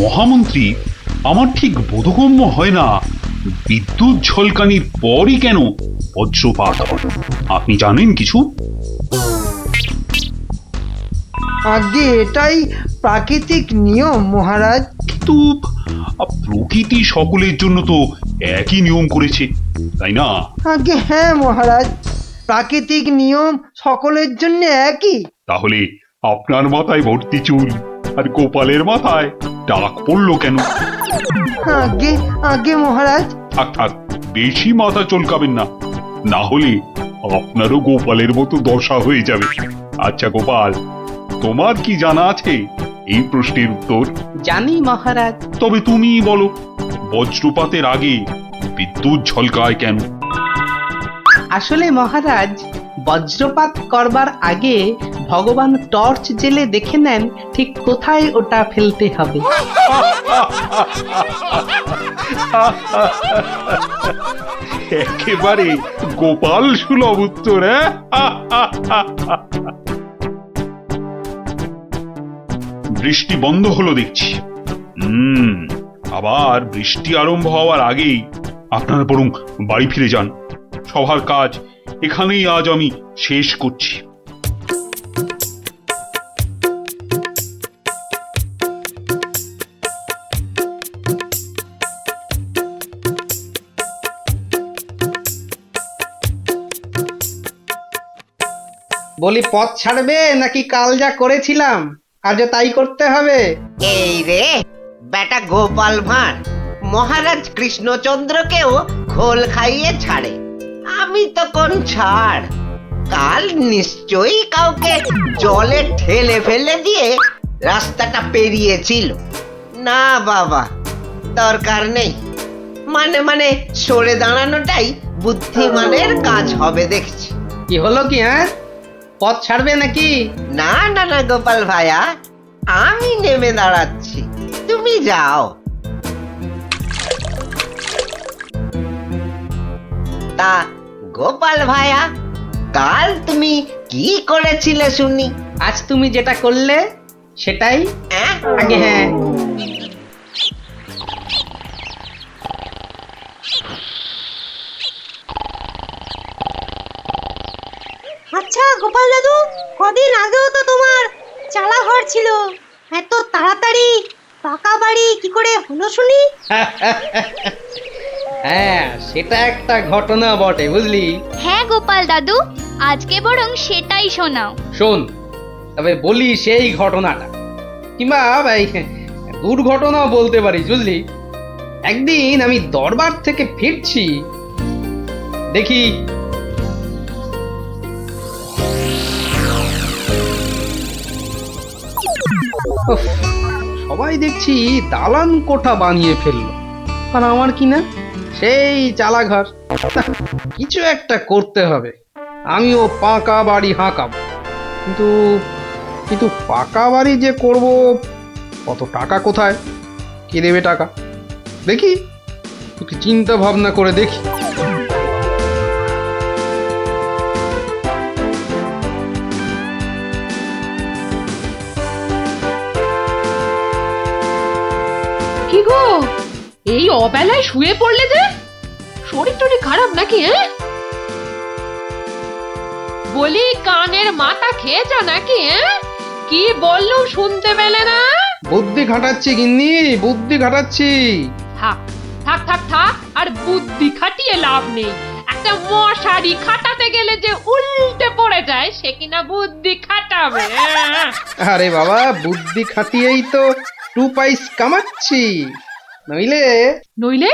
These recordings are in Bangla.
মহামন্ত্রী, আমার ঠিক বোধগম্য হয় না বিদ্যুৎ ঝলকানির পরই কেন বজ্রপাত হয়। আপনি জানেন কিছু? আগে এটাই প্রাকৃতিক নিয়ম মহারাজ। কিন্তু প্রকৃতি সকলের জন্য তো একই নিয়ম করেছে, তাই না? আগে হ্যাঁ মহারাজ, প্রাকৃতিক নিয়ম সকলের জন্য একই। তাহলে আপনার মাথায় ভর্তি চুল আর গোপালের মাথায় টাক পড়লো কেন? আগে আগে মহারাজ। থাক থাক, বেশি মাথা চলকাবেন না, না হলে আপনারও গোপালের মতো দশা হয়ে যাবে। আচ্ছা গোপাল, তোমার কি জানা আছে এই প্রশ্নের উত্তর? জানি মহারাজ। তবে তুমি বলো, বজ্রপাতের আগে বিদ্যুৎ ঝলকায় কেন? আসলে মহারাজ, বজ্রপাত করবার আগে ভগবান টর্চ জেলে দেখে নেন ঠিক কোথায় ওটা ফেলতে হবে। একেবারে গোপাল সুলভ উত্তর। বৃষ্টি বন্ধ হলো দেখছি। আবার বৃষ্টি আরম্ভ হওয়ার আগেই আপনারা বরং বাড়ি ফিরে যান। সবার কাজ এখানেই আজ আমি শেষ করছি। বলি, পথ ছাড়বে নাকি কাল যা করেছিলাম আজও তাই করতে হবে? এই রে বেটা গোপাল ভাঁড়, মহারাজ কৃষ্ণচন্দ্রকেও খোল খাইয়ে ছাড়ে, আমি তো কোন ছাড়। কাল নিশ্চয়ই কাউকে জলে ঠেলে ফেলে দিয়ে রাস্তাটা পেরিয়েছিল। না বাবা, দরকার নেই। মানে মানে সরে দাঁড়ানোটাই বুদ্ধিমানের কাজ হবে দেখছি। কি হলো কি? হ্যাঁ, পথ ছাড়বে নাকি? না না না গোপাল ভাইয়া, আমি নেমে দাঁড়াচ্ছি, তুমি যাও। তা গোপাল ভাইয়া, কাল তুমি কি করেছিলে শুনি? আজ তুমি যেটা করলে সেটাই অ্যাঁ? আগে। হ্যাঁ, আচ্ছা গোপাল দাদু, কদিন আগেও তো তোমার চালা ঘর ছিল, এত তাড়াতাড়ি পাকা বাড়ি কি করে হলো শুনি? হ্যাঁ, সেটা একটা ঘটনা বটে, বুঝলি? হ্যাঁ গোপাল দাদু, আজকে বরং সেটাই শোনাও। শোন, তবে বলি সেই ঘটনাটা, কিংবা এই দুর্ঘটনাও বলতে পারিস, বুঝলি? একদিন আমি দরবার থেকে ফিরছি, দেখি উফ, সবাই দেখছি দালান কোঠা বানিয়ে ফেললো, আর আমার কি না সেই চালাঘর। কিছু একটা করতে হবে, আমিও পাকা বাড়ি হাঁকাবো। কিন্তু কিন্তু পাকা বাড়ি যে করব, কত টাকা কোথায়, কে দেবে টাকা? দেখি একটু চিন্তা ভাবনা করে দেখি। কি গো, এই অবেলায় শুয়ে পড়লে যে? শরীর টরীর খারাপ নাকি? বলি, কানের মাথা খেয়েছ নাকি? কি বললুম শুনতে পেলে না? বুদ্ধি খাটাচ্ছি গিন্নি, বুদ্ধি খাটাচ্ছি। থাক থাক থাক থাক, আর বুদ্ধি খাটিয়ে লাভ নেই। একটা মশারি খাটাতে গেলে যে উল্টে পড়ে যায়, সে কিনা বুদ্ধি খাটাবে? আরে বাবা, বুদ্ধি খাটিয়েই তো 2 পয়সা কামাচ্ছি, নইলে নইলে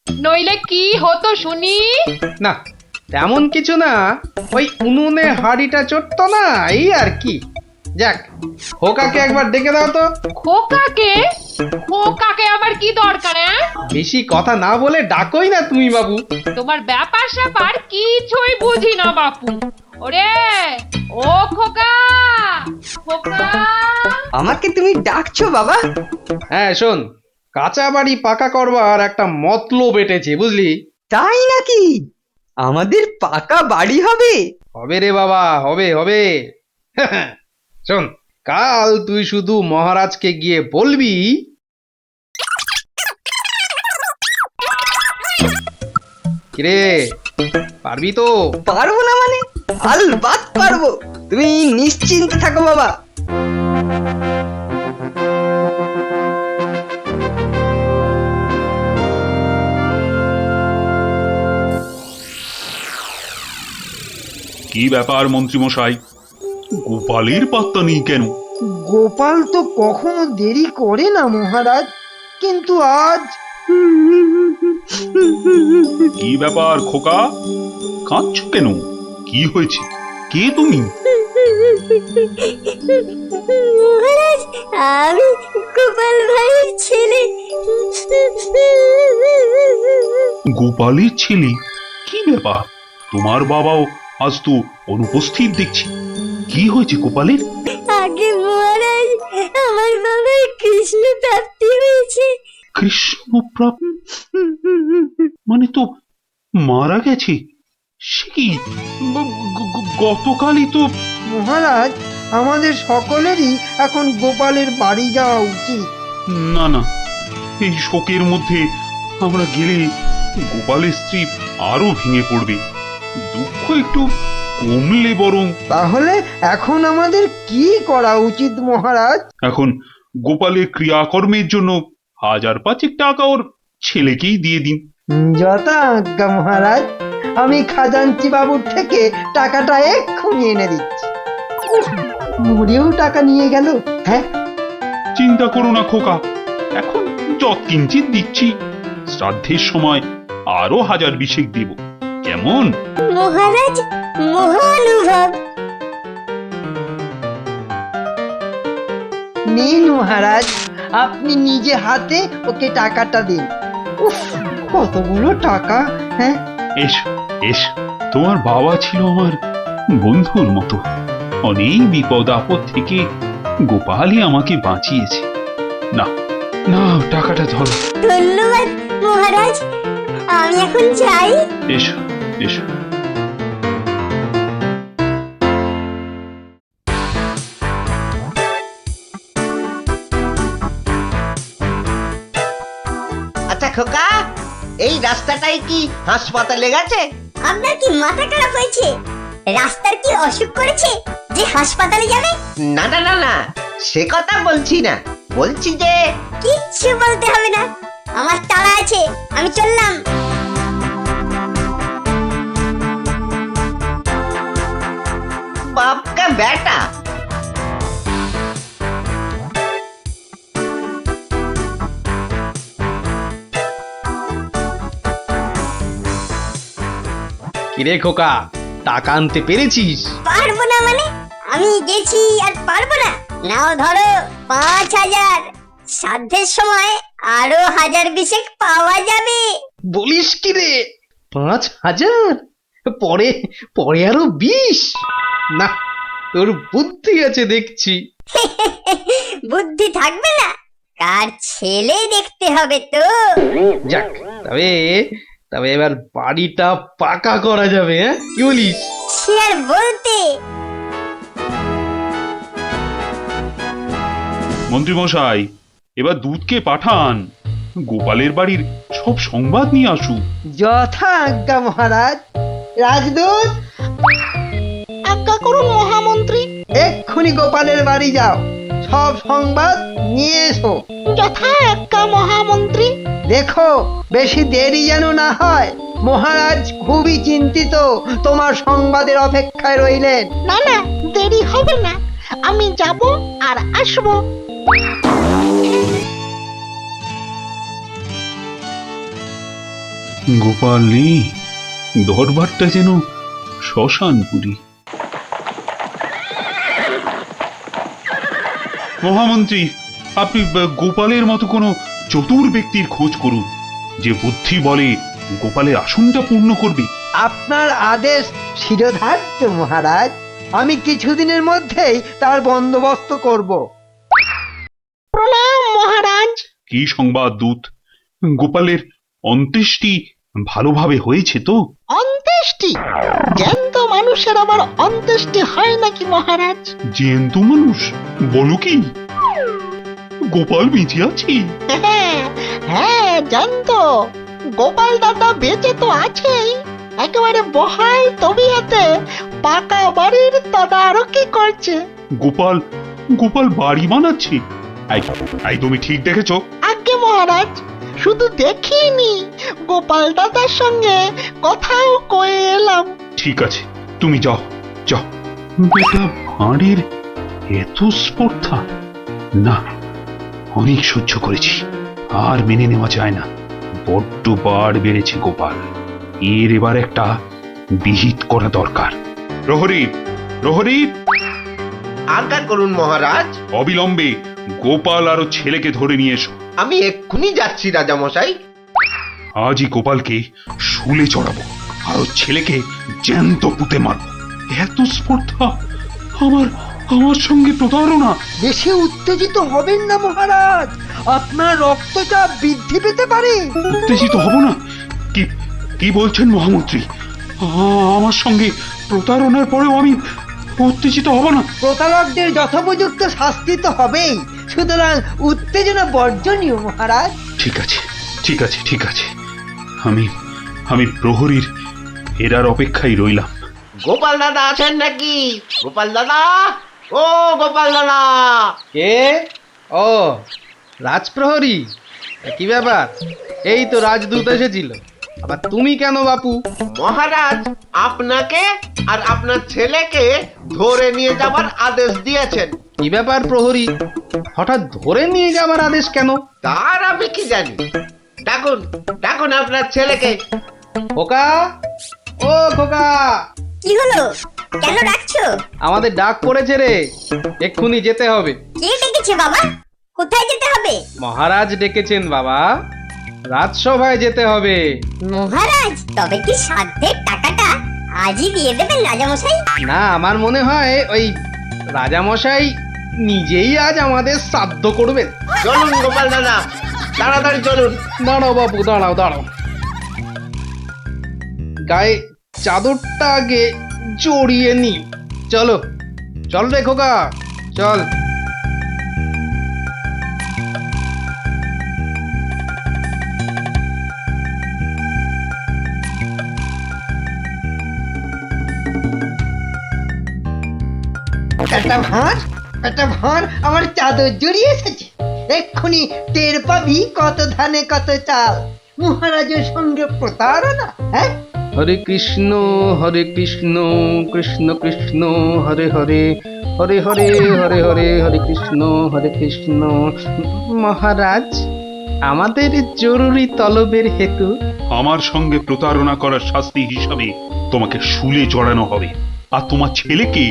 নইলে কি হতো শুনি? না, তেমন কিছু না, ওই উনুনে হাড়িটা চড়তো না, এই আর কি। যাক, খোকাকে একবার ডেকে দাও তো। খোকাকে? খোকাকে আবার কি দরকার? বেশি কথা না বলে ডাকোই না তুমি বাবু। তোমার ব্যাপার স্যাপার কিছুই বুঝি না বাপু। ওরে ও খোকা, খোকা! আমাকে তুমি ডাকছো বাবা? হ্যাঁ শোন, কাঁচা বাড়ি পাকা করবার একটা মতলব এটেছে, বুঝলি? তাই নাকি? আমাদের পাকা বাড়ি হবে? হবে রে বাবা, হবে হবে। শোন, কাল তুই শুধু মহারাজকে গিয়ে বলবি কিরে পারবি তো? পারবো না মানে? আলবাত পারবো, তুমি নিশ্চিন্ত থাকো বাবা। কি ব্যাপার মন্ত্রীমশাই, গোপালের পাত্তা নেই কেন? গোপাল তো কখনো দেরি করে না মহারাজ, কিন্তু আজ কি ব্যাপার খোকা, কাঁদছো কেন? কি হয়েছে? কে তুমি? মহারাজ, আমি গোপাল ভাইয়ের ছেলে। গোপালের ছেলে? কি ব্যাপার, তোমার বাবাও আজ তো অনুপস্থিত দেখছি। কি হয়েছে গোপালের? আগে মহারাজ, আমার বাবার কৃষ্ণ প্রাপ্তি হয়েছে। কৃষ্ণপ্রাপ মানে তো মারা গেছে? সে কি, গতকালই তো। মহারাজ, আমাদের সকলেরই এখন গোপালের বাড়ি যাওয়া উচিত। না না, এই শোকের মধ্যে আমরা গেলে গোপালের স্ত্রী আরো ভেঙে পড়বে। দুঃখ একটু কমলে বরং। তাহলে এখন আমাদের কি করা উচিত মহারাজ? এখন গোপালের ক্রিয়াকর্মের জন্য 1000-5 টাকা ওর ছেলেকেই দিয়ে দিন। যথা আজ্ঞা মহারাজ, আমি খাজাঞ্চি বাবুর থেকে টাকাটা এক্ষুনি এনে দিচ্ছি। উফ, মরেও টাকা নিয়ে গেল। হ্যাঁ, চিন্তা করো না খোকা, এখন যৎকিঞ্চিৎ দিচ্ছি, শ্রাদ্ধের সময় আরো 1000 দেব, কেমন? মহারাজ, মহানুভব। নিন মহারাজ, আপনি নিজে হাতে ওকে টাকাটা দিন। উফ, কতগুলো টাকা! হ্যাঁ, এসো এসো, তোমার বাবা ছিল আমার বন্ধুর মতো। অনেক বিপদ আপদ থেকে গোপালই আমাকে বাঁচিয়েছে। না না, টাকাটা ধরো। ধন্যবাদ মহারাজ, আমি এখন যাই। এসো এসো। আচ্ছা খোকা, এই রাস্তাটাই কি হাসপাতালে গেছে? আপনার কি মাথা খারাপ হয়েছে? রাস্তার কি অসুখ করেছে যে হাসপাতালে যাবে? না না না না, সে কথা বলছি না, বলছি যে কিচ্ছু বলতে হবে না, আমার তাড়া আছে, আমি চললাম। বাপকা বেটা। কিরে খোকা, টাকা আনতে পেরেছিস? পারবো না মানে? আমি গেছি আর পারবো না? নাও ধরো 5000, সাধ্যের সময় আরো 1000 পাওয়া যাবে। বলিস কি রে, 5000? পরে পরে আরো 20? না, তোর বুদ্ধি আছে দেখছি। বুদ্ধি থাকবে না? কার ছেলে দেখতে হবে তো। যাক, তবে তবে এবার বাড়িটা পাকা করা যাবে, হ্যাঁ কি বলিস? সে আর বলতে। মন্ত্রীমশাই, এবার দুধকে পাঠান, গোপালের বাড়ির সব সংবাদ নিয়ে আসুক। যথা আজ্ঞা মহারাজ। রাজদূত, আজ্ঞা করুন মহামন্ত্রী। এক্ষুনি গোপালের বাড়ি যাও, সব সংবাদ নিয়ে এসো। যথা আজ্ঞা মহামন্ত্রী। দেখো বেশি দেরি যেন না হয়, মহারাজ খুবই চিন্তিত, তোমার সংবাদের অপেক্ষায় রইলেন। না না, দেরি হবে না, আমি যাব আর আসবো। গোপাল নেই, দরবারটা যেন শ্মশানপুরী। মহামন্ত্রী, আপনি গোপালের মতো কোনো চতুর ব্যক্তির খোঁজ করুন, যে বুদ্ধি বলে গোপালের আসনটা পূর্ণ করবে। আপনার আদেশ শিরোধার্য মহারাজ, আমি কিছুদিনের মধ্যেই তার বন্দোবস্ত করব। প্রণাম মহারাজ। কি সংবাদ দূত? গোপালের অন্ত্যেষ্টি ভালোভাবে হয়েছে তো? অন্ত্যেষ্টি? জ্যান্ত মানুষের আবার অন্ত্যেষ্টি হয় নাকি মহারাজ? জ্যান্ত মানুষ? বলো কি? গোপাল বেঁচে আছে? হ্যাঁ জ্যান্ত। গোপাল দাদা বেঁচে তো আছেই, একেবারে বহাল তবিয়তে পাকা বাড়ির তদারকি করছে। গোপাল গোপাল বাড়ি বানাচ্ছে? এই তুমি ঠিক দেখেছো? আজ্ঞে মহারাজ, শুধু দেখিনি, গোপাল দাদার সঙ্গে কথাও কয়ে এলাম। ঠিক আছে, তুমি যাও যাও। বেটা ভাঁড়ের এত স্পর্ধা! না, অনেক সহ্য করেছি, আর মেনে নেওয়া যায় না। বড্ড বাড় বেড়েছে গোপাল, এর এবার একটা বিহিত করা দরকার। প্রহরী, প্রহরী, আজ্ঞা করুন মহারাজ। অবিলম্বে গোপাল আর ওর ছেলেকে ধরে নিয়ে এসো। আমি এক্ষুনি যাচ্ছি রাজামশাই। আজই গোপালকে শুলে চড়াবো, আর ওর ছেলেকে জ্যান্ত পুঁতে মারবো। এত স্পর্ধা! আমার আমার সঙ্গে প্রতারণা! বেশি উত্তেজিত হবেন না মহারাজ, আপনার রক্তচাপ বৃদ্ধি পেতে পারে। উত্তেজিত হব না? কি কি বলছেন মহামন্ত্রী? আমার সঙ্গে প্রতারণার পরেও আমি উত্তেজিত হব না? প্রতারকদের যথোপযুক্ত শাস্তি তো হবেই, সুতরাং উত্তেজনা বর্জনীয় মহারাজ। ঠিক আছে, ঠিক আছে, ঠিক আছে। আমি আমি প্রহরীর এরার অপেক্ষায় রইলাম। গোপাল দাদা আছেন নাকি? গোপাল দাদা, ও গোপাল দাদা। কে? ও, রাজপ্রহরী, কি ব্যাপার? এই তো রাজদূত এসেছিল, আবার তুমি কেন বাপু? মহারাজ আপনাকে আর আপনার ছেলেকে ধরে নিয়ে যাবার আদেশ দিয়েছেন। কি ব্যাপার প্রহরী, হঠাৎ ধরে নিয়ে যাওয়ার আদেশ কেন? তার আমি কি জানি। ডাকুন, ডাকুন আপনার ছেলেকে। খোকা, ও খোকা, কি হলো? কেন ডাকছো? আমাদের ডাক পড়েছে রে, এক্ষুনি যেতে হবে। কে ডেকেছে বাবা? কোথায় যেতে হবে? মহারাজ ডেকেছেন বাবা, রাজসভায় যেতে হবে। মহারাজ, তবে কি সাধ্যের টাকাটা আজই দিয়ে দেবেন রাজামশাই? না, আমার মনে হয় ওই রাজামশাই নিজেই আজ আমাদের শ্রাদ্ধ করবেন। চলুন গোপাল দাদা, তাড়াতাড়ি চলুন। দাঁড়াও বাবু, দাঁড়াও দাঁড়াও, গায়ে চাদরটা আগে জড়িয়ে নি। চলো, চল রে খোকা, চল। একটা ভাঁড় আমার চাদর জড়িয়ে এসেছে। এক্ষুনি টের পাবি কত ধানে কত চাল। মহারাজের সঙ্গে প্রতারণা, হ্যাঁ? হরে কৃষ্ণ কৃষ্ণ কৃষ্ণ হরে হরে, হরে হরে হরে হরে, হরে কৃষ্ণ। মহারাজ, আমাদের জরুরি তলবের হেতু আমার সঙ্গে প্রতারণা করার শাস্তি হিসাবে তোমাকে শুলে চড়ানো হবে, আর তোমার ছেলেকে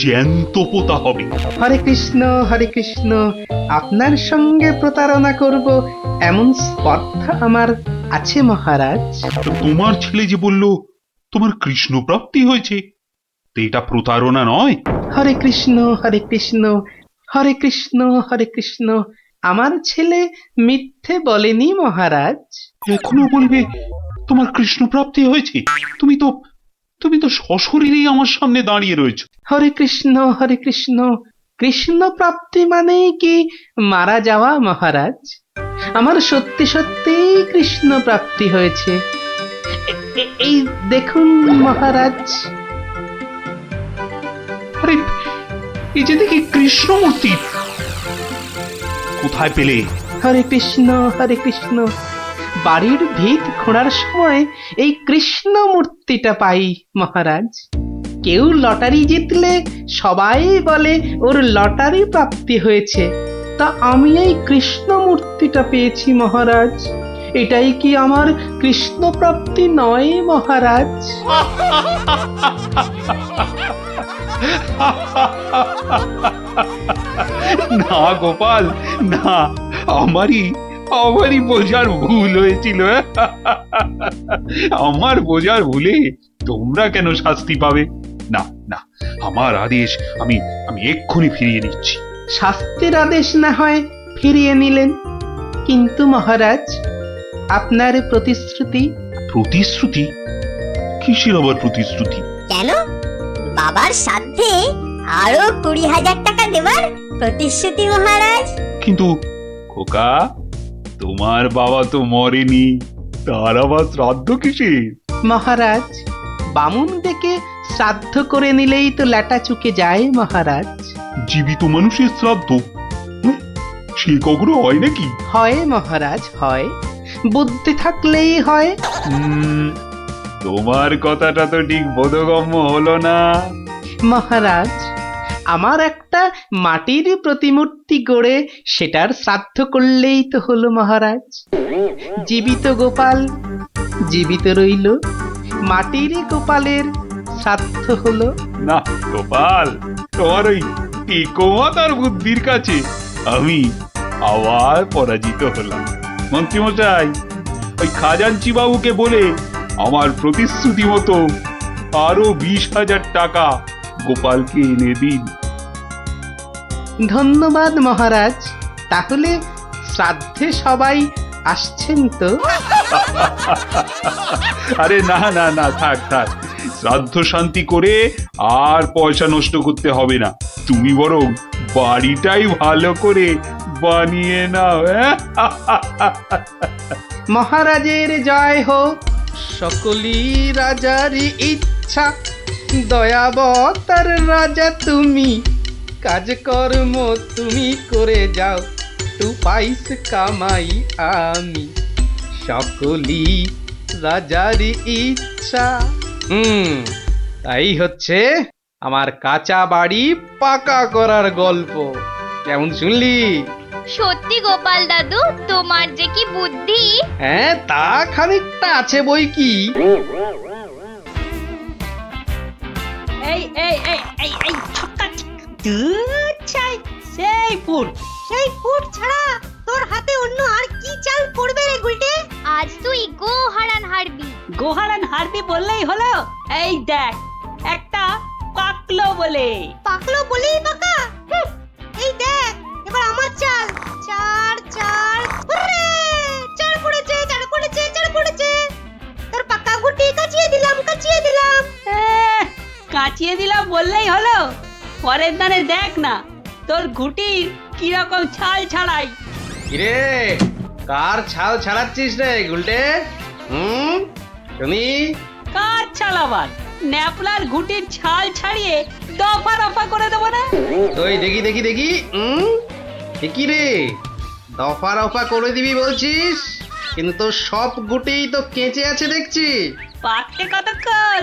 জ্যান্ত পোতা হবে। হরে কৃষ্ণ, আপনার সঙ্গে প্রতারণা করব এমন স্পর্ধা আমার আছে মহারাজ। তো তোমার ছেলে যে বলল তোমার কৃষ্ণ প্রাপ্তি হয়েছে, তো এটা প্রতারণা নয়? হরে কৃষ্ণ হরে কৃষ্ণ, আমার ছেলে মিথ্যে বলেনি মহারাজ। এখনো বলবে তোমার কৃষ্ণ প্রাপ্তি হয়েছে? তুমি তো সশরীরেই আমার সামনে দাঁড়িয়ে রয়েছো। হরে কৃষ্ণ, কৃষ্ণ প্রাপ্তি মানে কি মারা যাওয়া মহারাজ? আমার সত্যি সত্যি কৃষ্ণ প্রাপ্তি হয়েছে। এই দেখুন মহারাজ। আরে, এই যে দেখি কৃষ্ণমূর্তি, কোথায় পেলে? হরে কৃষ্ণ, বাড়ির ভিত খোঁড়ার সময় এই কৃষ্ণ মূর্তিটা পাই মহারাজ। কেউ লটারি জিতলে সবাই বলে ওর লটারি প্রাপ্তি হয়েছে, তা আমি এই কৃষ্ণ মূর্তিটা পেয়েছি মহারাজ। এটাই কি আমার কৃষ্ণ প্রাপ্তি নয় মহারাজ? না গোপাল, না, আমারই বোঝার ভুল হয়েছিল। আমার বোঝার ভুলে তোমরা কেন শাস্তি পাবে? না না, আমার আদেশ আমি এক্ষুনি ফিরিয়ে নিচ্ছি। শাস্তির আদেশ না হয় ফিরিয়ে নিলেন, কিন্তু মহারাজ আপনার প্রতিশ্রুতি? প্রতিশ্রুতি? কিসের আবার প্রতিশ্রুতি? কেন? বাবার সাধ্যে আরো 20,000 টাকা দেবার প্রতিশ্রুতি মহারাজ। কিন্তু খোকা, তোমার বাবা তো মরেনি, তার আবার শ্রাদ্ধ কিসের? মহারাজ, বামুন ডেকে শ্রাদ্ধ করে নিলেই তো ল্যাটা চুকে যায় মহারাজ। জীবিত মানুষের শ্রাদ্ধ? হুঁ, সে কখনো হয় নাকি? হয় মহারাজ, হয়। বুদ্ধি থাকলেই হয়। তোমার কথাটা তো ঠিক বোধগম্য হলো না। মহারাজ, আমার একটা মাটির প্রতিমূর্তি গড়ে সেটার শ্রাদ্ধ করলেই তো হলো মহারাজ। জীবিত গোপাল জীবিত রইল, মাটির গোপালের শ্রাদ্ধ হলো। না গোপাল, তোমার ওই টিকোমাতার বুদ্ধির কাছে আমি আবার পরাজিত হলাম। মন্ত্রীমশাই, ওই খাজাঞ্চি বাবুকে বলে আমার প্রতিশ্রুতি মতো আরো 20,000 টাকা গোপালকে এনে দিন। ধন্যবাদ মহারাজ। তাহলে শ্রাদ্ধে সবাই আসছেন তো? আরে না না না, থাক থাক, শ্রাদ্ধ শান্তি করে আর পয়সা নষ্ট করতে হবে না। তুমি বরং বাড়িটাই ভালো করে বানিয়ে নাও। মহারাজের জয় হোক, সকলি রাজারই ইচ্ছা। দয়াবতার রাজা তুমি, কাজকর্ম তুমি করে যাও, তু পাইস কামাই আমি, সকলি রাজারই ইচ্ছা। তাই হচ্ছে আমার কাঁচা বাড়ি পাকা করার গল্প। কেমন শুনলি? সত্যি গোপাল দাদু, তোমার যে কি বুদ্ধি! হ্যাঁ, তা খানিকটা আছে বই কি। এই এই এই এই এই ছক্কা দুচ্ছাই সেই ফুট ছাড়া তোর হাতে অন্য আর কি চাল পড়বে রে গুলটে? আজ তুই গো হারান হারবি। গোহারান হারবি বললেই হলো। এই দেখ, একটা পাকলো বলে। পাকলো বলেই পাকা? এই দেখ, এবার আমার চাল। চার চার হুররে! চার পড়েছে, চার পড়েছে, চার পড়েছে। তোর পাকা গুটি কাচিয়ে দিলাম, কাচিয়ে দিলাম। কাচিয়ে দিলাম বললেই হলো। পরের দানে দেখ না তোর ঘুটির কিরকম ছাল ছাড়াই। কিরে, কার ছাল ছাড়াচ্ছিস রে গুলটে? শুনি। কার ছাল আবার? ন্যাপলার ঘুটির ছাল ছাড়িয়ে দফা রফা করে দেবো না? ওই দেখি দেখি দেখি। কি রে, দফা রফা করে দিবি বলছিস, কিন্তু তোর সব গুটেই তো কেঁচে আছে দেখছি। পাকতে কতক্ষণ?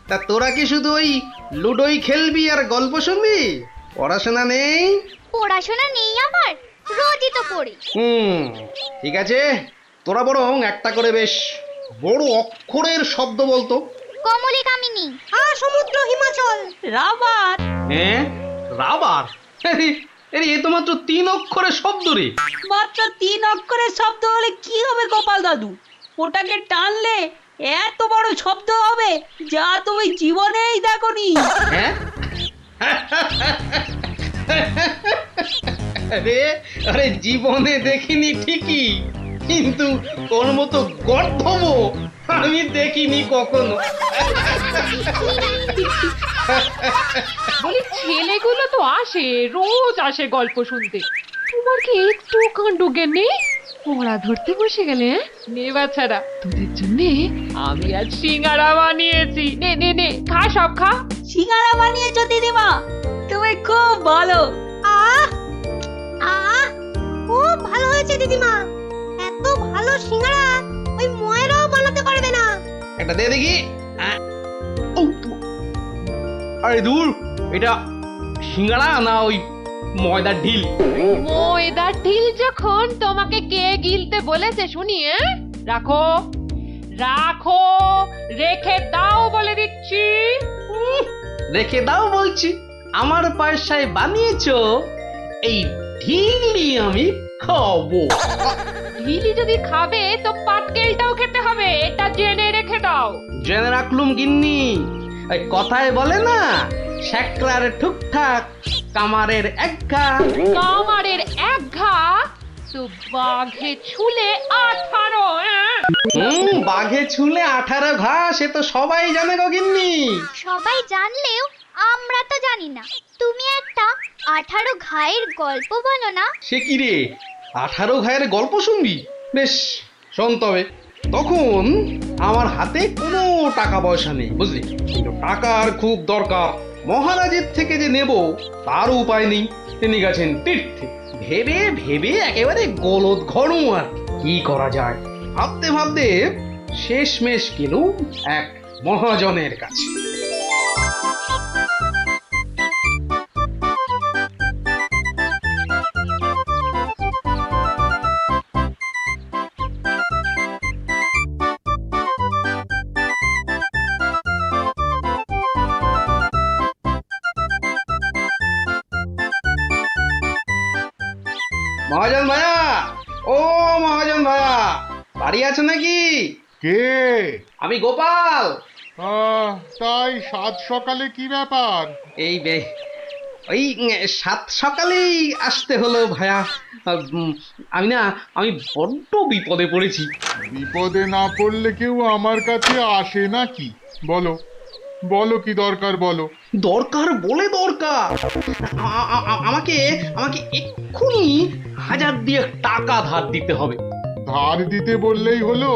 তা তোরা কি শুধু ওই লুডোই খেলবি আর গল্প শুনবি? পড়াশোনা নেই? পড়াশোনা নেই আমার, রোজই তো পড়ি। ঠিক আছে, তোরা বরং একটা করে বেশ বড় অক্ষরের শব্দ বলতো। কমলি কামিনী। সমুদ্র হিমাচল। রাবার। হ্যাঁ, রাবার? এ তো মাত্র 3 অক্ষরের শব্দ রে। মাত্র 3 অক্ষরের শব্দ হলে কি হবে গোপাল দাদু? ওটাকে টানলে এত বড় শব্দ হবে যা তুমি জীবনেই দেখোনি। হ্যাঁ? আরে জীবনে দেখিনি ঠিকই, কিন্তু তোর মতো গর্ধব আমি দেখিনি কখনো। বলি ছেলেগুলো তো আসে, রোজ আসে গল্প শুনতে। তোমার কি একটু কাণ্ড জ্ঞান নেই? পড়া ধরতে বসে গেলে? নে বাচ্চারা, তোদের জন্য আমি আজ সিঙ্গারা বানিয়েছি। নে নে নে, খা, সব খা। সিঙ্গারা বানিয়েছো দিদিমা? তুমি খুব ভালো। আহ আহ খুব ভালো হয়েছে দিদিমা। এত ভালো সিঙ্গারা ওই ময়রাও বানাতে পারবে না। একটা দে দেখি। আরে দূর, এটা সিঙ্গাড়া না ওই ময়দার ঢিল? ময়দার ঢিল যখন তোমাকে কে গিলতে বলেছে শুনি? রাখো রাখো, রেখে দাও বলে দিচ্ছি। রেখে দাও বলছি? আমার পয়সায় বানিয়েছো, এই ঢিলি আমি খাবো। ঢিলি যদি খাবে তো পাটকেলটাও খেতে হবে, এটা জেনে রেখে দাও। জেনে রাখলুম গিন্নি। ওই কথায় বলে না, শেকরার ঠুকঠাক, কামারের এক ঘা। কামারের এক ঘা তো বাঘে ছুলে 18। বাঘে ছুলে 18 ঘা, সে তো সবাই জানে গো গিন্নি। সবাই জানলেও আমরা তো জানি না। তুমি একটা 18 ঘায়ের গল্প বলো না। সে কি রে, 18 ঘায়ের গল্প শুনবি? বেশ, শোন তবে। তখন আমার হাতে কোনো টাকা পয়সা নেই, বুঝলি? কিন্তু টাকার খুব দরকার। মহারাজের থেকে যে নেব তার উপায় নেই। তিনি গেছেন তীর্থে। ভেবে ভেবে একেবারে গলদ ঘন। আর কি করা যায় ভাবতে ভাবতে শেষমেশ গেলুম এক মহাজনের কাছে। মহাজন ভাইয়া, ও মহাজন ভাইয়া, বাড়ি আছে নাকি? কে? আমি গোপাল। তাই সাত সকালে কি ব্যাপার? এই ওই সাত সকালেই আসতে হলো ভাইয়া। আমি বড্ড বিপদে পড়েছি। বিপদে না পড়লে কেউ আমার কাছে আসে নাকি? বলো বলো কি দরকার বলো। দরকার বলে দরকার। আমাকে আমাকে এক্ষুনি 1000 দিয়ে টাকা ধার দিতে হবে। ধার দিতে বললেই হলো?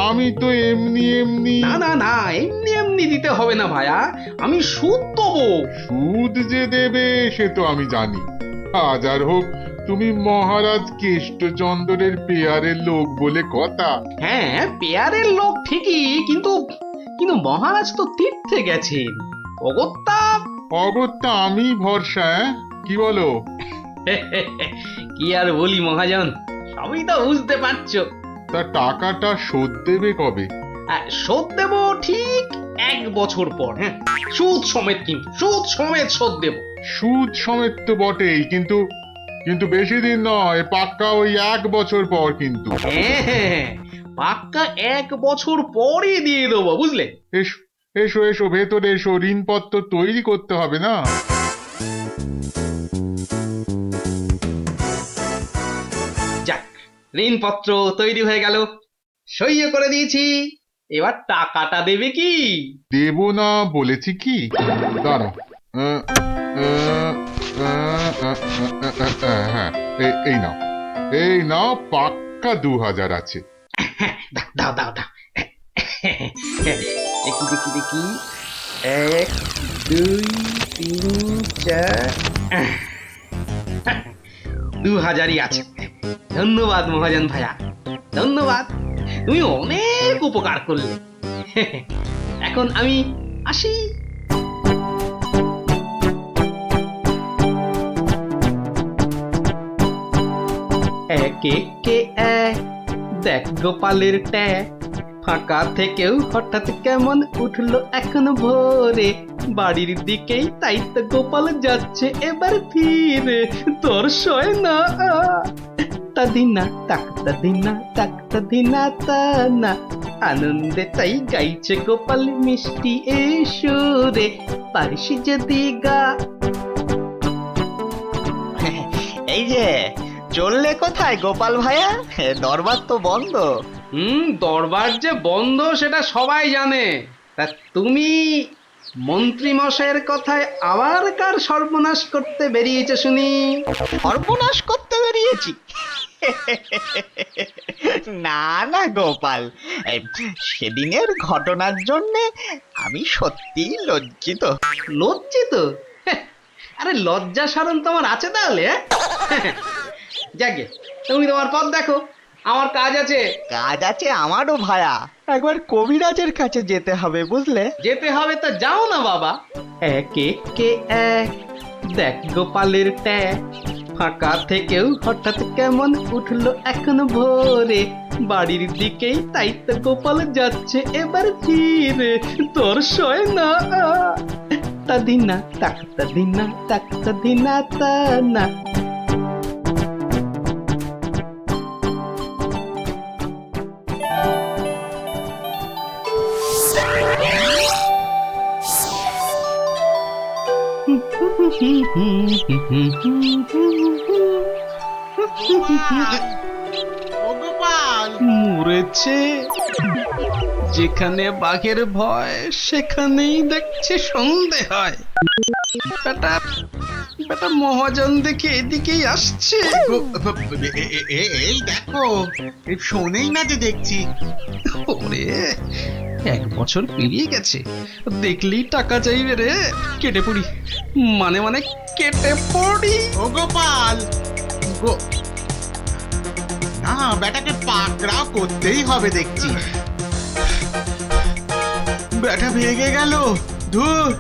আমি তো এমনি এমনি। না না না, এমনি এমনি দিতে হবে না ভাইয়া, আমি সুদ দেবো। সুদ যে দেবে সে তো আমি জানি। হাজার হোক তুমি মহারাজ কেষ্টচন্দ্রের পেয়ারের লোক বলে কথা। হ্যাঁ, পেয়ারের লোক ঠিকই, কিন্তু কিন্তু মহারাজ তো তীর্থে গেছেন। অগত্যা অগত্যা আমি ভরসা। কি বলো? কি আর বলি মহাজন, সবই তো বুঝতে পারছো। তা টাকাটা শোধ দেবে কবে? শোধ দেব ঠিক 1 বছর পর। হ্যাঁ, সুদ সমেত, কিন্তু সুদ সমেত শোধ দেব। সুদ সমেত তো বটেই, কিন্তু কিন্তু বেশি দিন নয়, পাক্কা ওই 1 বছর পর কিন্তু। হ্যাঁ, পাক্কা 1 বছর পরই দিয়ে দেবো, বুঝলে? এসো এসো এসো, ভেতরে এসো, ঋণপত্র তৈরি করতে হবে না? যাক, ঋণপত্র তৈরি হয়ে গেল, সইও করে দিয়েছি। এবার টাকাটা দেবে কি? দেব না বলেছি কি? দাঁড়ো। হ্যাঁ, এই নাও, এই নাও, পাক্কা 2000 আছে। দাও দাও দাও। দেখি দেখি দেখি, 1 2 3 4, 2000ই আছে। ধন্যবাদ মহাজন ভাইয়া, ধন্যবাদ। তুমি অনেক উপকার করলে। এখন আমি আসি। এক একে এক, দেখ গোপালের ট্যাগ, ফাঁকা থেকেও হঠাৎ কেমন উঠলো এখন ভোরে, বাড়ির দিকেই তাই তো গোপাল যাচ্ছে এবার ফিরে, তোর সয় না তাদিনা তাকতা দিনা তাকতা দিনা তা না, আনন্দে তাই গাইছে গোপাল মিষ্টি এই সুরে, পারিস যদি গা। এই যে চললে কোথায় গোপাল ভাইয়া? দরবার তো বন্ধ। দরবার যে বন্ধ সেটা সবাই জানে। তা তুমি মন্ত্রী মশাইয়ের কথায় আবার কার সর্বনাশ করতে বেরিয়েছে শুনি? সর্বনাশ করতে বেরিয়েছি? না না গোপাল, সেদিনের ঘটনার জন্যে আমি সত্যিই লজ্জিত। লজ্জিত? আরে লজ্জা শরম তোমার আছে তাহলে? যাকে, তুমি তোমার পথ দেখো, আমার কাজ আছে। কাজ আছে আমারও ভায়া, একবার কবিরাজের কাছে যেতে হবে বুঝলে। যেতে হবে তো যাও না বাবা। এক একে এক, দেখ গোপালের ট্যাগ, ফাঁকা থেকেও হঠাৎ কেমন উঠলো এখন ভোরে, বাড়ির দিকেই তাই তো গোপাল যাচ্ছে এবার ফিরে, তোর সয় না তাদিনা তাকতা দিনা তাকতা দিনা তা না। মরেছে, যেখানে বাঘের ভয় সেখানেই দেখছে সন্ধে হয়। বেটা বেটা মহাজন দেখে এদিকেই আসছে। এই দেখো, এই শোনেই না যে দেখছি। ওরে 1 বছর পেরিয়ে গেছে, দেখলেই টাকা চাইবে রে। কেটে পড়ি, মানে মানে কেটে পড়ি। ও গোপাল, না বেটাকে পাকড়াও করতেই হবে দেখছি। বেটা ভেগে গেল, ধুর।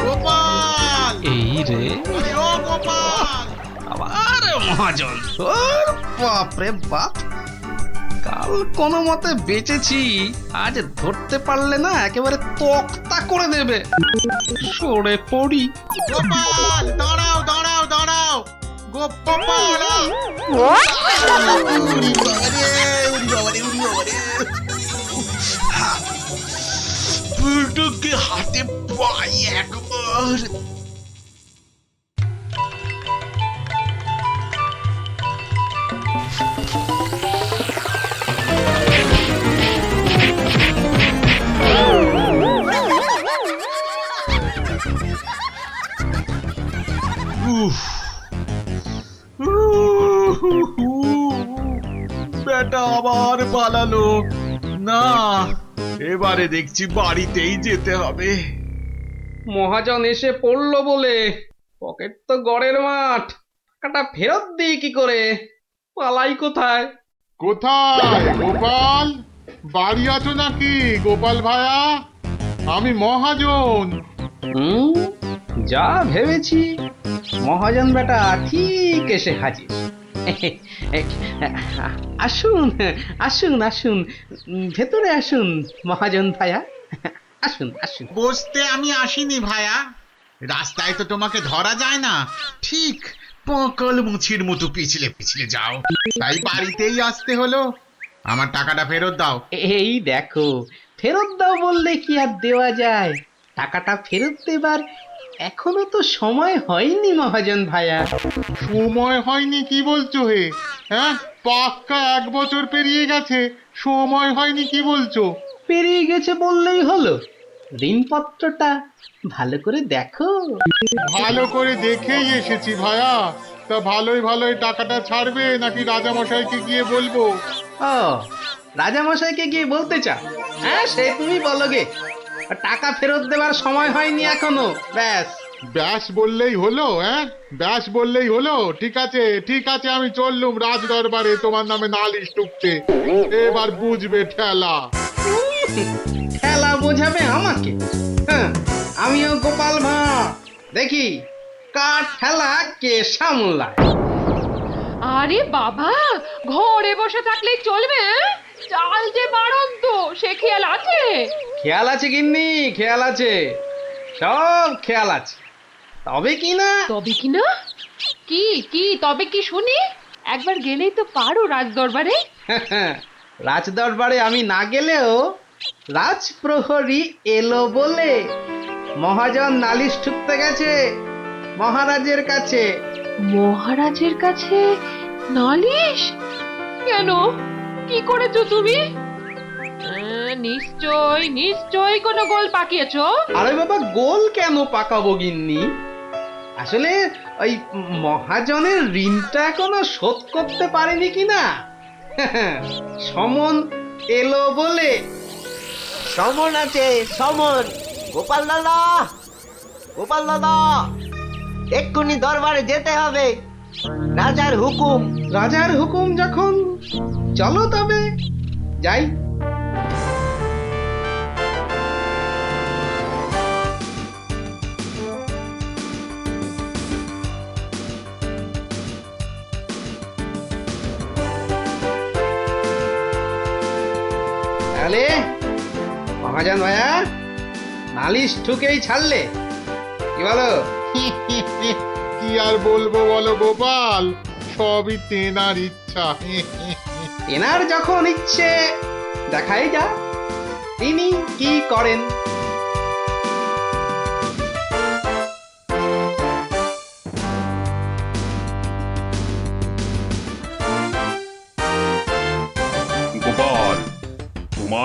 গোপাল, এই রে আরে ও গোপাল, আবার মহাজন। ওর বাপরে বাপ, কাল কোনো মতে বেঁচেছি, আজ ধরতে পারলে না একেবারে তক্তা করে দেবে। সরে পড়ি। গোপাল, দাঁড়াও দাঁড়াও দাঁড়াও, গোপাল। উরি বাবারে, উরি বাবারে, উরি বাবারে। বুলটুকে হাতে পাই একবার। উফ, বেটা আবার পালালো। না, এবারে দেখছি বাড়িতেই যেতে হবে। মহাজন এসে পড়লো বলে পকেট তো গড়ের মাঠ, টাকাটা ফেরত দিই কি করে? পালাই কোথায়? কোথায় গোপাল? বাড়ি আছো নাকি গোপাল ভায়া? আমি মহাজন। যা ভেবেছি, মহাজন বেটা ঠিক এসে হাজির। আসুন আসুন আসুন, ভেতরে আসুন মহাজন ভাইয়া, আসুন আসুন। বসতে আমি আসিনি ভায়া, রাস্তায় তো তোমাকে ধরা যায় না, ঠিক পকল মুছির মতো পিছলে পিছলে যাও, তাই বাড়িতেই আসতে হলো। আমার টাকাটা ফেরত দাও। এই দেখো, ফেরত দাও বললে কি আর দেওয়া যায়? টাকাটা ফেরত দেবার এখনো তো সময় হয়নি মহাজন ভাইয়া। সময় হয়নি কি বলছো হে? হ্যাঁ, পাক্কা 1 বছর পেরিয়ে গেছে, সময় হয়নি কি বলছো? পেরিয়ে গেছে বললেই হলো? ঋণপত্রটা ভালো করে দেখো। ভালো করে দেখেই এসেছি ভায়া। তা ভালোই ভালোই টাকাটা ছাড়বে নাকি রাজামশাইকে গিয়ে বলবো? ও, রাজামশাইকে গিয়ে বলতে চাও? হ্যাঁ, সে তুমি বলো গে। টাকা ফেরত দেবার সময় হয়নি এখনো, ব্যাস। ব্যাস বললেই হলো? হ্যাঁ, ব্যাস বললেই হলো? ঠিক আছে ঠিক আছে, আমি চললুম রাজ দরবারে তোমার নামে নালিশ টুকতে। এবার বুঝবে ঠেলা। ঠেলা বোঝাবে আমাকে? হ্যাঁ, আমিও গোপাল ভাঁড়, দেখি কার ঠেলা কে সামলায়। আরে বাবা, ঘরে বসে থাকলেই চলবে? চাল যে বাড়ন্ত, সে খেয়াল আছে? খেয়াল আছে গিন্নি, খেয়াল আছে, সব খেয়াল আছে। তবে কি না, তবে কি না? কি কি তবে কি শুনি? একবার গেলেই তো পারো রাজ দরবারে। রাজ দরবারে আমি না গেলেও রাজপ্রহরী এলো বলে মহাজন নালিশ ঠুকতে গেছে মহারাজের কাছে। মহারাজের কাছে নালিশ? কেন, কি করেছো তুমি? নিশ্চয় নিশ্চয় কোনো গোল পাকিয়েছো। আরে বাবা, গোল কেন পাকাবো গিন্নি? আসলে ওই মহাজনের ঋণটা এখনো শোধ করতে পারেনি কিনা। সমন এলো বলে। সমন আছে, সমন। গোপাল দাদা, গোপাল দাদা, এক্ষুনি দরবারে যেতে হবে, রাজার হুকুম। রাজার হুকুম যখন, চলো তবে যাই। তাহলে মহাজন ভাইয়া নালিশ ঠুকেই ছাড়লে, কি বলো? কি আর বলবো বলো গোপাল, সবই তেনার ইচ্ছা। এনার যখন ইচ্ছে, দেখাই যা তিনি কি করেন।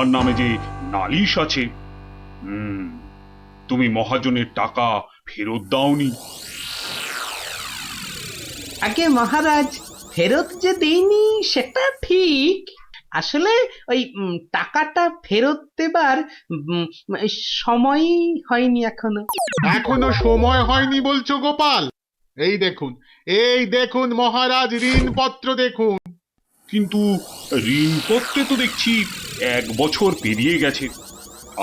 তোমার নামে যে নালিশ আছে। তুমি মহাজনের টাকা ফেরত দাওনি। আগে মহারাজ, ফেরত যে দেইনি সেটা ঠিক, আসলে ওই টাকাটা ফেরত দেবার সময়ই হয়নি এখনো। এখনো সময় হয়নি বলছো গোপাল? এই দেখুন মহারাজ, ঋণপত্র দেখুন। কিন্তু ঋণপত্রে তো দেখছি 1 বছর পেরিয়ে গেছে,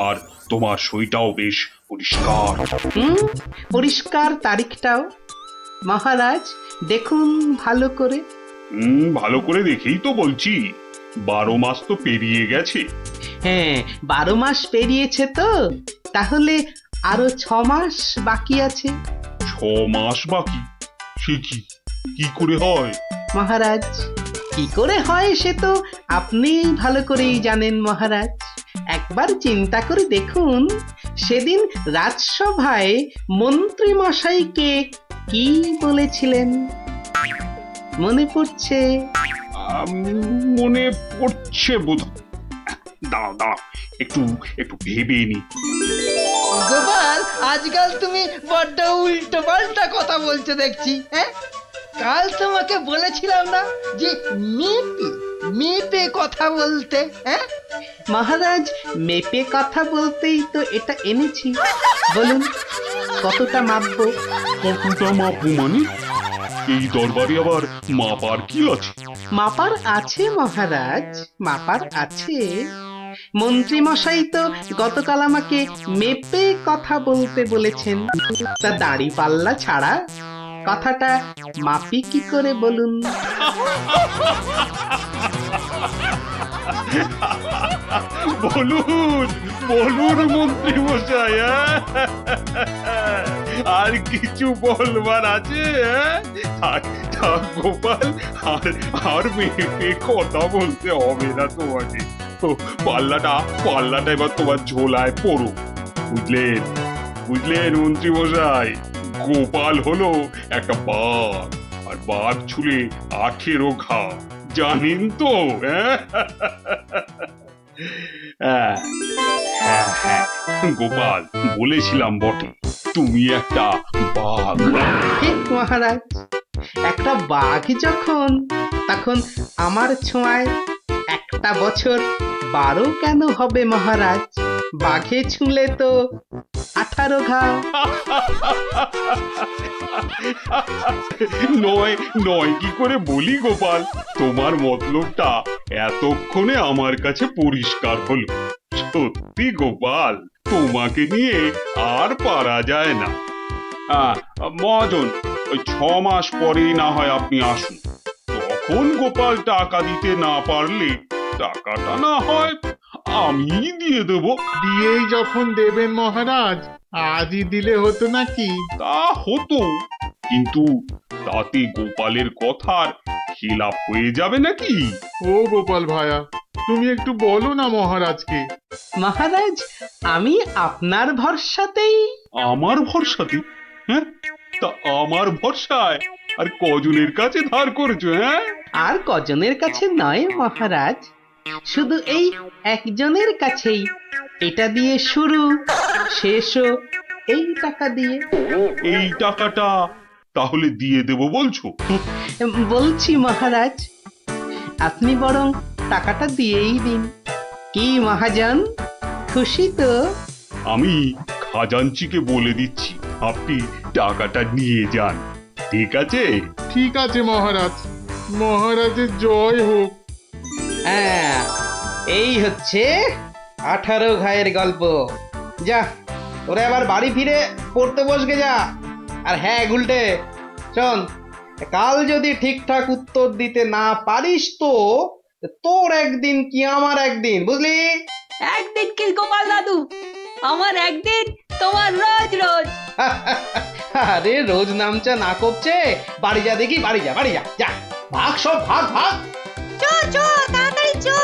আর তোমার সইটাও বেশ পরিষ্কার। পরিষ্কার তারিখটাও। মহারাজ দেখুন ভালো করে। ভালো করে দেখেই তো বলছি, 12 মাস তো পেরিয়ে গেছে। হ্যাঁ, 12 মাস পেরিয়েছে তো, তাহলে আরো 6 মাস বাকি আছে। 6 মাস বাকি? সে কি করে হয়? মহারাজ, কি করে হয় সে তো আপনি ভালো করেই জানেন মহারাজ। একবার চিন্তা করে দেখুন, সেদিন রাজসভায় মন্ত্রী মশাইকে কি বলেছিলেন? মনে পড়ছে? মনে পড়ছে বোধ। দাঁড়াও একটু ভেবে নি। গোপাল, আজকাল তুমি বড্ড উল্টো পাল্টা কথা বলছো দেখছি। হ্যাঁ, কাল তোমাকে বলেছিলাম না যে মেপে কথা বলতে? হ্যাঁ মহারাজ, মেপে কথা বলতেই তো এটা এনেছি। বলুন কতটা মাপবো? কতটা মাপবো মানে? এই দরবারে আবার মাপার কি আছে? মাপার আছে মহারাজ, মাপার আছে। মন্ত্রী মশাই তো গতকাল আমাকে মেপে কথা বলতে বলেছেন, তা দাড়ি পাল্লা ছাড়া কথাটা মাপি কি করে বলুন? বলুন মন্ত্রী মশাই, আর কিছু বলবার আছে? গোপাল, আর মেপে কথা বলতে হবে না তোমাকে। পাল্লাটা এবার তোমার ঝোলায় পড়ো। বুঝলেন মন্ত্রী মশাই? গোপাল হলো একটা বাঘ, আর বাঘ ছুলে 18 ঘা, জানেন তো? হ্যাঁ, গোপাল, বলেছিলাম বটে, তুমি একটা বাঘ। ঠিক মহারাজ, একটা বাঘ যখন, তখন আমার ছোঁয়ায় একটা বছর 12 কেন হবে মহারাজ? বাঘে ছুঁলে তো 18 ঘা। নয় কি করে বলি গোপাল? তোমার মতলবটা এতক্ষণে আমার কাছে পরিষ্কার হলো। সত্যি গোপাল, তোমাকে নিয়ে আর পারা যায় না। মহাজন, ওই 6 মাস পরেই না হয় আপনি আসুন। তখন গোপাল টাকা দিতে না পারলে টাকাটা না হয় আমি দিয়ে দেব। দিয়েই যখন দেবেন মহারাজ, আজই দিলে হতো নাকি? তা হতো, কিন্তু তাতে গোপালের কথার খিলাপ হয়ে যাবে নাকি? ও গোপাল ভায়া, তুমি একটু বলো না মহারাজকে। মহারাজ, আমি আপনার ভরসাতেই। আমার ভরসাতে? হ্যাঁ, তা আমার ভরসায় আর কজনের কাছে ধার করেছো? হ্যাঁ, আর কজনের কাছে নয় মহারাজ, শুধু এই একজনের কাছেই। এটা দিয়ে শুরু, শেষও এই টাকা দিয়ে। এই টাকাটা তাহলে দিয়ে দেব বলছো? বলছি মহারাজ, আপনি বরং টাকাটা দিয়েই দিন। কি মহাজন, খুশি তো? আমি খাজাঞ্চিকে বলে দিচ্ছি, আপনি টাকাটা নিয়ে যান। ঠিক আছে? ঠিক আছে মহারাজ, মহারাজের জয় হোক। হ্যাঁ, এই হচ্ছে 18 ঘায়ের গল্প। যা, ওরা আবার বাড়ি ফিরে পড়তে বসবে যা। আর হ্যাঁ গুলটে, শোন, কাল যদি ঠিকঠাক উত্তর দিতে না পারিস তো তোর একদিন কি আমার একদিন, বুঝলি? একদিন কি গোপাল দাদু, আমার একদিন, তোমার রোজ রোজ। আরে রোজ নামচা না করছে, বাড়ি যা দেখি, বাড়ি যা, যা ভাগ, সব ভাগ। চো তাড়াতাড়ি চো।